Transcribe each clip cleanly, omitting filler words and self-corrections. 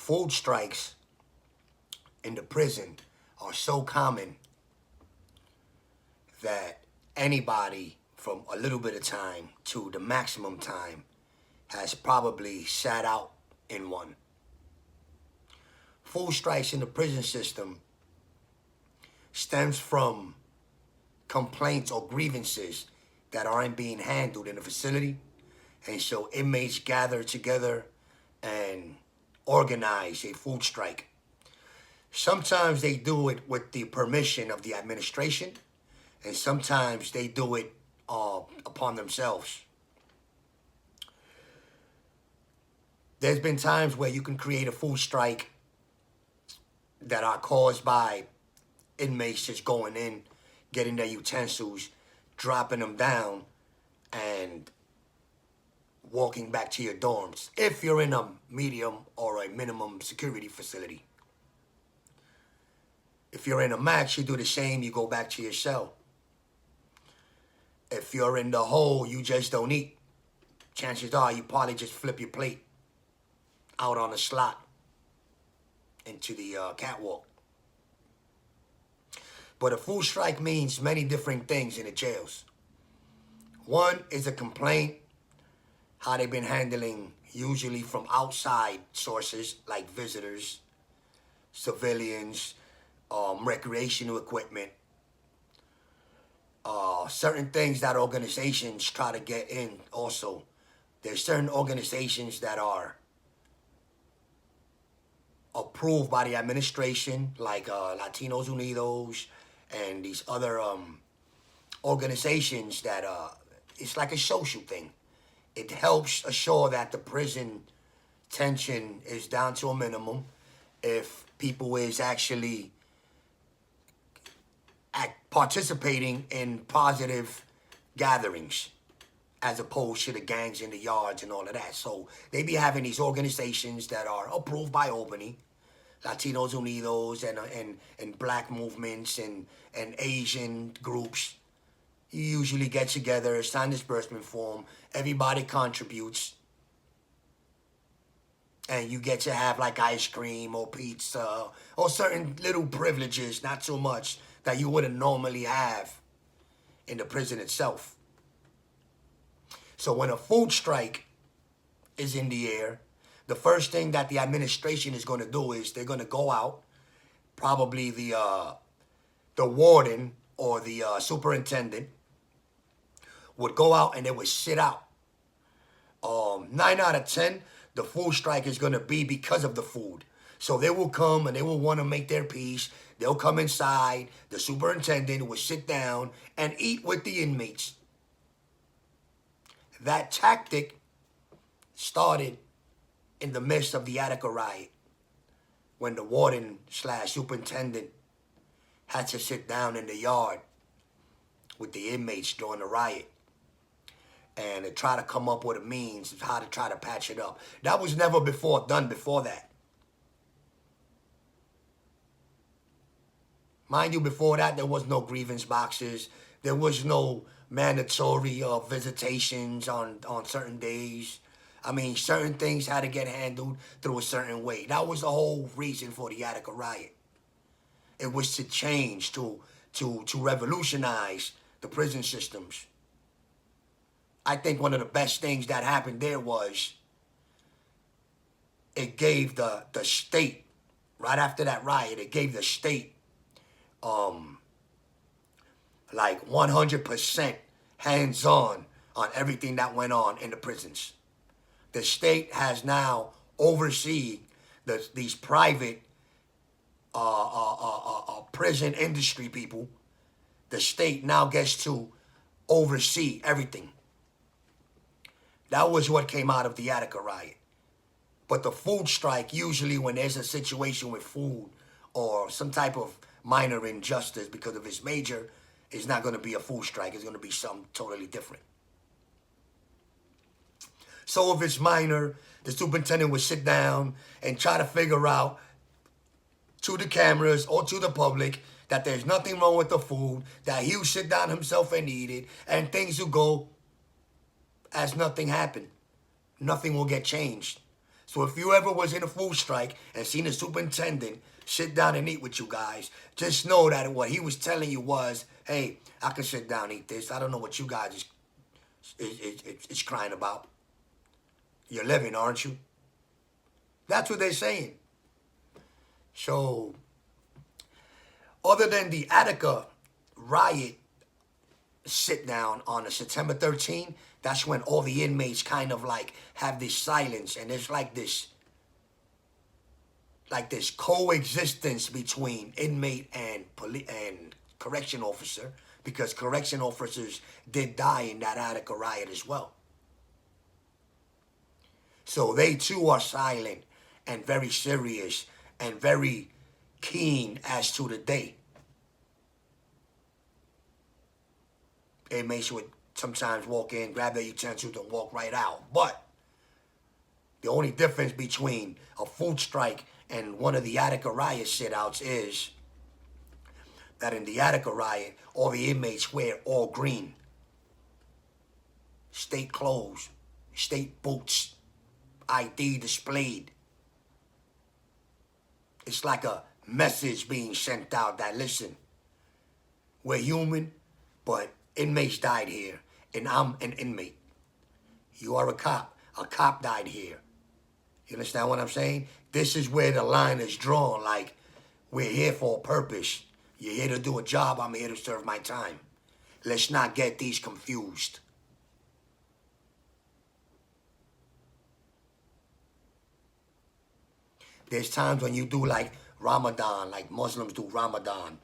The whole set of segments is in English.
Food strikes in the prison are so common that anybody from a little bit of time to the maximum time has probably sat out in one. Food strikes in the prison system stems from complaints or grievances that aren't being handled in the facility. And so inmates gather together and organize a food strike. Sometimes they do it with the permission of the administration, and sometimes they do it upon themselves. There's been times where you can create a food strike that are caused by inmates just going in, getting their utensils, dropping them down, and walking back to your dorms if you're in a medium or a minimum security facility. If you're in a max, you do the same, you go back to your cell. If you're in the hole, you just don't eat. Chances are you probably just flip your plate out on the slot into the catwalk. But a food strike means many different things in the jails. One is a complaint, how they've been handling, usually from outside sources like visitors, civilians, recreational equipment, certain things that organizations try to get in also. There's certain organizations that are approved by the administration, like Latinos Unidos and these other organizations that it's like a social thing. It helps assure that the prison tension is down to a minimum if people is actually participating in positive gatherings as opposed to the gangs in the yards and all of that. So they be having these organizations that are approved by Albany, Latinos Unidos and black movements and Asian groups. You usually get together, sign disbursement form, everybody contributes, and you get to have like ice cream or pizza or certain little privileges, not so much, that you wouldn't normally have in the prison itself. So when a food strike is in the air, the first thing that the administration is going to do is they're going to go out, probably the warden or the superintendent would go out and they would sit out. 9 out of 10, the food strike is going to be because of the food. So they will come and they will want to make their peace. They'll come inside. The superintendent will sit down and eat with the inmates. That tactic started in the midst of the Attica riot, when the warden / superintendent had to sit down in the yard with the inmates during the riot and to try to come up with a means of how to try to patch it up. That was never done before that. Mind you, before that, there was no grievance boxes. There was no mandatory visitations on certain days. I mean, certain things had to get handled through a certain way. That was the whole reason for the Attica riot. It was to change, to revolutionize the prison systems. I think one of the best things that happened there was it gave the state, right after that riot, it gave the state like 100% hands-on on everything that went on in the prisons. The state has now overseen these private prison industry people. The state now gets to oversee everything. That was what came out of the Attica riot. But the food strike, usually when there's a situation with food or some type of minor injustice because of its major, is not going to be a food strike. It's going to be something totally different. So if it's minor, the superintendent would sit down and try to figure out to the cameras or to the public that there's nothing wrong with the food, that he'll sit down himself and eat it, and things will go as nothing happened. Nothing will get changed. So if you ever was in a food strike and seen a superintendent sit down and eat with you guys, just know that what he was telling you was, hey, I can sit down and eat this. I don't know what you guys is crying about. You're living, aren't you? That's what they're saying. So, other than the Attica riot sit down on the September 13th, that's when all the inmates kind of like have this silence, and there's like this coexistence between inmate and correction officer, because correction officers did die in that Attica riot as well. So they too are silent and very serious and very keen as to the day. Inmates would sometimes walk in, grab their utensils, and walk right out. But the only difference between a food strike and one of the Attica riot sit-outs is that in the Attica riot, all the inmates wear all green. State clothes, state boots, ID displayed. It's like a message being sent out that, listen, we're human, but inmates died here, and I'm an inmate. You are a cop. A cop died here. You understand what I'm saying? This is where the line is drawn. Like, we're here for a purpose. You're here to do a job. I'm here to serve my time. Let's not get these confused. There's times when you do like Ramadan, like Muslims do Ramadan,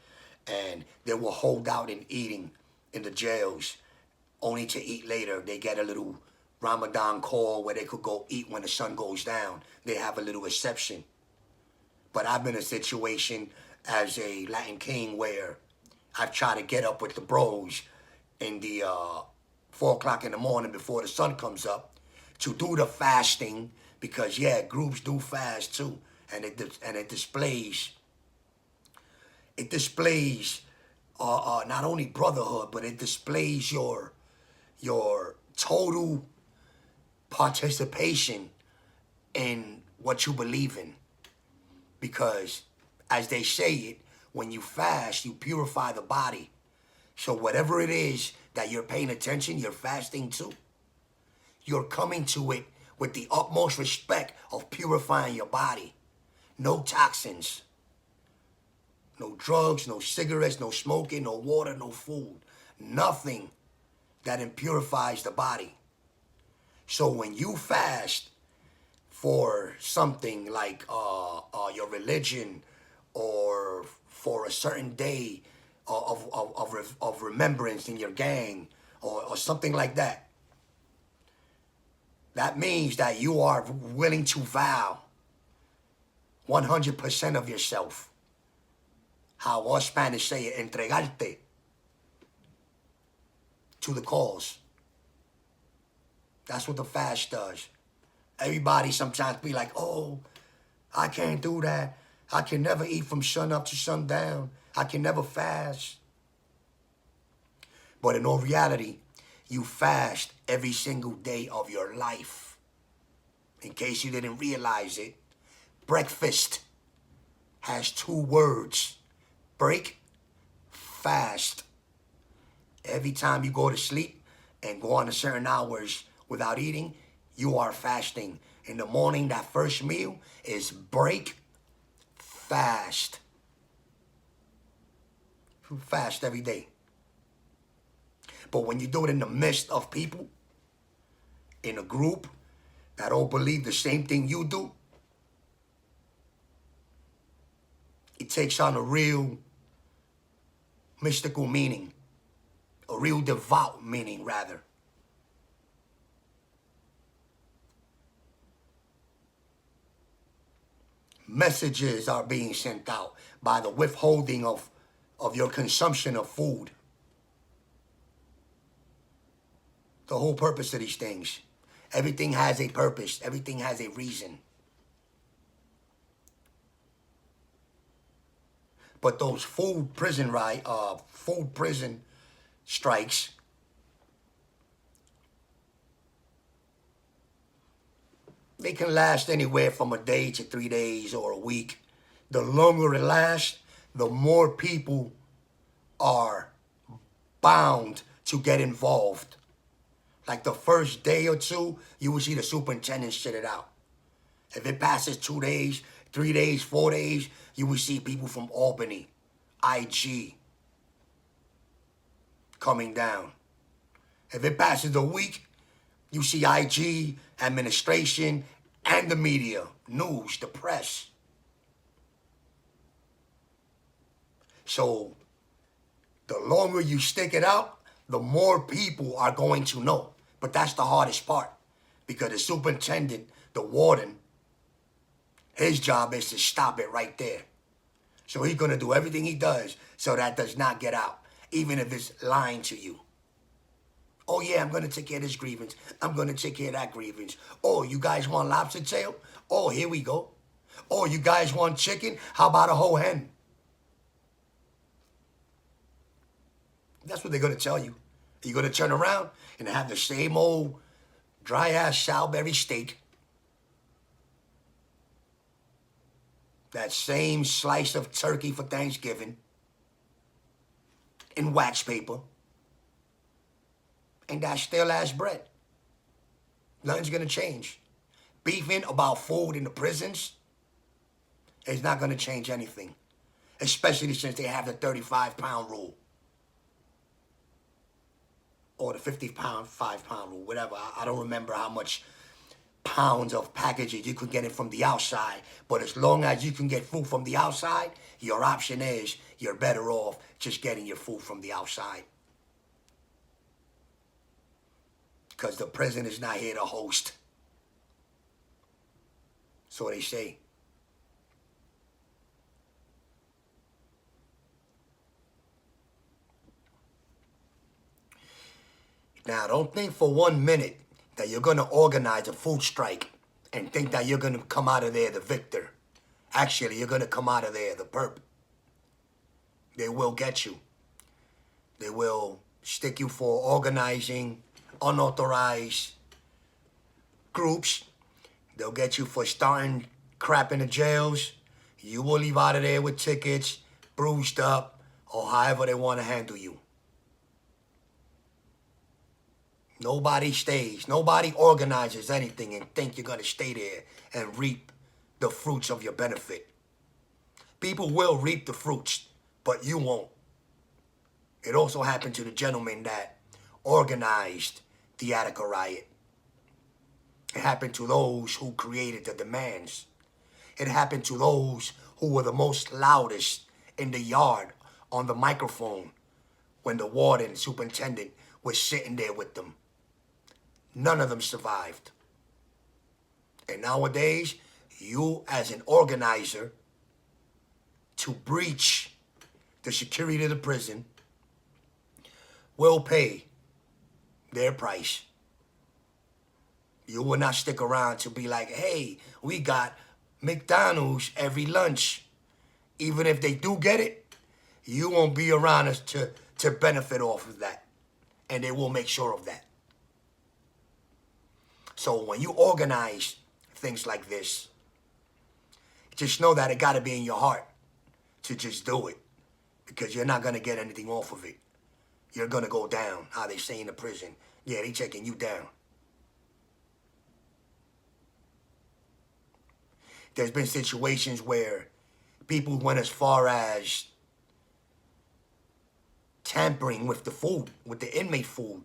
and they will hold out in eating in the jails, only to eat later. They get a little Ramadan call where they could go eat when the sun goes down. They have a little exception. But I've been in a situation as a Latin king where I've tried to get up with the bros in the 4 o'clock in the morning before the sun comes up to do the fasting, because yeah, groups do fast too, and it displays not only brotherhood, but it displays your total participation in what you believe in. Because as they say it, when you fast, you purify the body. So whatever it is that you're paying attention, you're fasting to, you're coming to it with the utmost respect of purifying your body. No toxins, no drugs, no cigarettes, no smoking, no water, no food. Nothing that impurifies the body. So when you fast for something like your religion, or for a certain day of remembrance in your gang, or something like that, that means that you are willing to vow 100% of yourself. How us Spanish say it, entregarte to the cause. That's what the fast does. Everybody sometimes be like, oh, I can't do that. I can never eat from sun up to sundown. I can never fast. But in all reality, you fast every single day of your life. In case you didn't realize it, breakfast has 2 words: break, fast. Every time you go to sleep and go on to certain hours without eating, you are fasting. In the morning, that first meal is break, fast. You fast every day. But when you do it in the midst of people, in a group that all believe the same thing you do, it takes on a real mystical meaning, a real devout meaning, rather. Messages are being sent out by the withholding of your consumption of food. The whole purpose of these things. Everything has a purpose. Everything has a reason. But those food prison strikes, They can last anywhere from a day to 3 days or a week. The longer it lasts, the more people are bound to get involved. Like the first day or two, you will see the superintendent shit it out. If it passes 2 days, 3 days, 4 days, you will see people from Albany, IG, coming down. If it passes a week, you see IG, administration, and the media, news, the press. So the longer you stick it out, the more people are going to know. But that's the hardest part, because the superintendent, the warden, his job is to stop it right there. So he's going to do everything he does so that does not get out, even if it's lying to you. Oh, yeah, I'm going to take care of this grievance. I'm going to take care of that grievance. Oh, you guys want lobster tail? Oh, here we go. Oh, you guys want chicken? How about a whole hen? That's what they're going to tell you. You're going to turn around and have the same old dry-ass Salisbury steak, that same slice of turkey for Thanksgiving in wax paper, and that still-ass bread. Nothing's going to change. Beefing about food in the prisons is not going to change anything, especially since they have the 35-pound rule. Or the 50-pound, 5-pound rule, whatever. I don't remember how much pounds of packages you could get it from the outside. But as long as you can get food from the outside, your option is you're better off just getting your food from the outside. Because the prison is not here to host. So they say. Now, don't think for 1 minute that you're going to organize a food strike and think that you're going to come out of there the victor. Actually, you're going to come out of there the perp. They will get you. They will stick you for organizing unauthorized groups. They'll get you for starting crap in the jails. You will leave out of there with tickets, bruised up, or however they want to handle you. Nobody stays. Nobody organizes anything and think you're going to stay there and reap the fruits of your benefit. People will reap the fruits, but you won't. It also happened to the gentleman that organized the Attica riot. It happened to those who created the demands. It happened to those who were the most loudest in the yard on the microphone when the warden, superintendent, was sitting there with them. None of them survived. And nowadays, you as an organizer, to breach the security of the prison, will pay their price. You will not stick around to be like, hey, we got McDonald's every lunch. Even if they do get it, you won't be around us to benefit off of that. And they will make sure of that. So when you organize things like this, just know that it got to be in your heart to just do it, because you're not going to get anything off of it. You're going to go down, how they say in the prison. Yeah, they taking you down. There's been situations where people went as far as tampering with the food, with the inmate food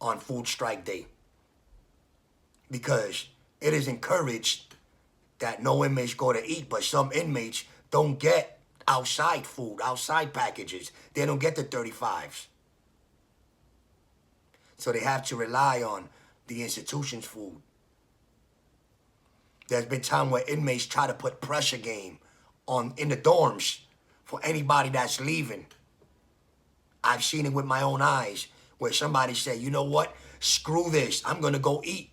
on food strike day. Because it is encouraged that no inmates go to eat, but some inmates don't get outside food, outside packages. They don't get the 35s. So they have to rely on the institution's food. There's been time where inmates try to put pressure game on in the dorms for anybody that's leaving. I've seen it with my own eyes where somebody said, you know what, screw this, I'm going to go eat.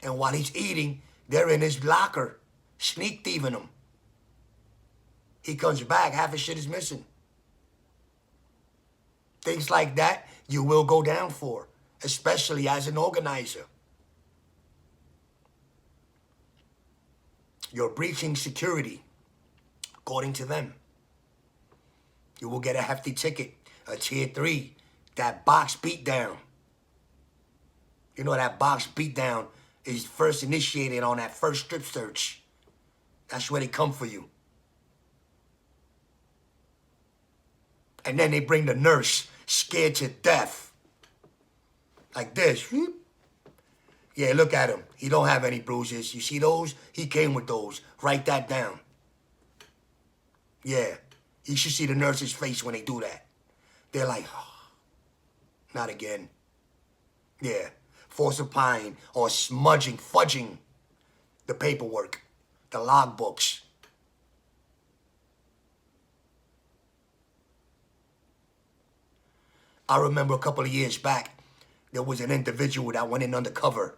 And while he's eating, they're in his locker, sneak thieving him. He comes back, half his shit is missing. Things like that you will go down for, especially as an organizer. You're breaching security, according to them. You will get a hefty ticket, a tier 3, that box beatdown. You know that box beatdown is first initiated on that first strip search. That's where they come for you. And then they bring the nurse, scared to death. Like this. Yeah, look at him. He don't have any bruises. You see those? He came with those. Write that down. Yeah. You should see the nurse's face when they do that. They're like, oh, not again. Yeah. Falsifying or smudging, fudging the paperwork, the logbooks. I remember a couple of years back, there was an individual that went in undercover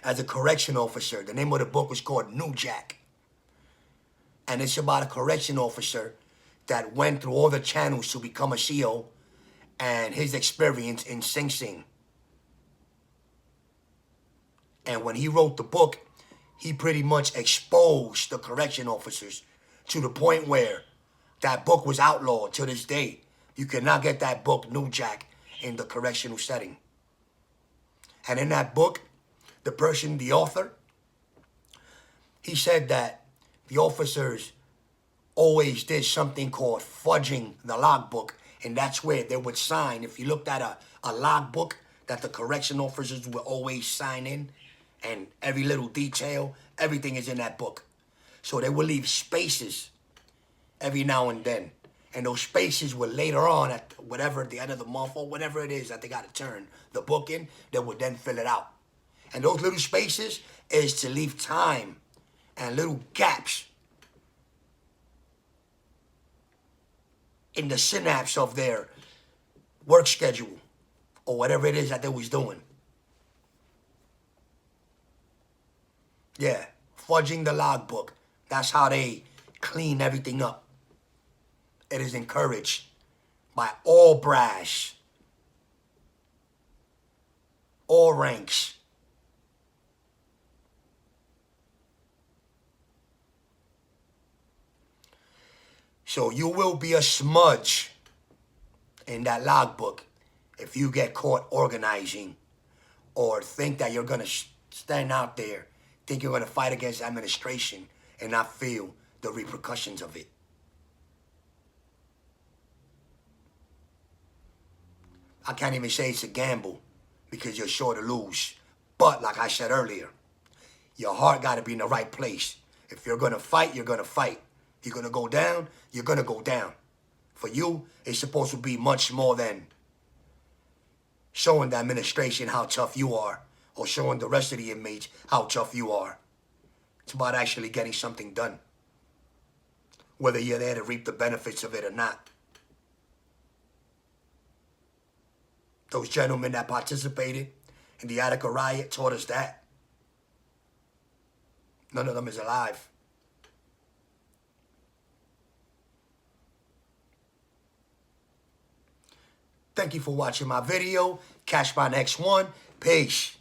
as a correction officer. The name of the book was called New Jack. And it's about a correction officer that went through all the channels to become a CO and his experience in Sing Sing. And when he wrote the book, he pretty much exposed the correction officers to the point where that book was outlawed to this day. You cannot get that book, New Jack, in the correctional setting. And in that book, the person, the author, he said that the officers always did something called fudging the logbook, and that's where they would sign. If you looked at a logbook that the correction officers would always sign in, and every little detail, everything is in that book. So they would leave spaces every now and then. And those spaces were later on at whatever, the end of the month or whatever it is that they got to turn the book in, they would then fill it out. And those little spaces is to leave time and little gaps in the synapse of their work schedule or whatever it is that they was doing. Yeah, fudging the logbook. That's how they clean everything up. It is encouraged by all brass, all ranks. So you will be a smudge in that logbook if you get caught organizing or think that you're going to stand out there, think you're going to fight against administration and not feel the repercussions of it. I can't even say it's a gamble because you're sure to lose. But like I said earlier, your heart got to be in the right place. If you're going to fight, you're going to fight. If you're going to go down, you're going to go down. For you, it's supposed to be much more than showing the administration how tough you are or showing the rest of the inmates how tough you are. It's about actually getting something done, whether you're there to reap the benefits of it or not. Those gentlemen that participated in the Attica riot taught us that. None of them is alive. Thank you for watching my video. Catch my next one. Peace.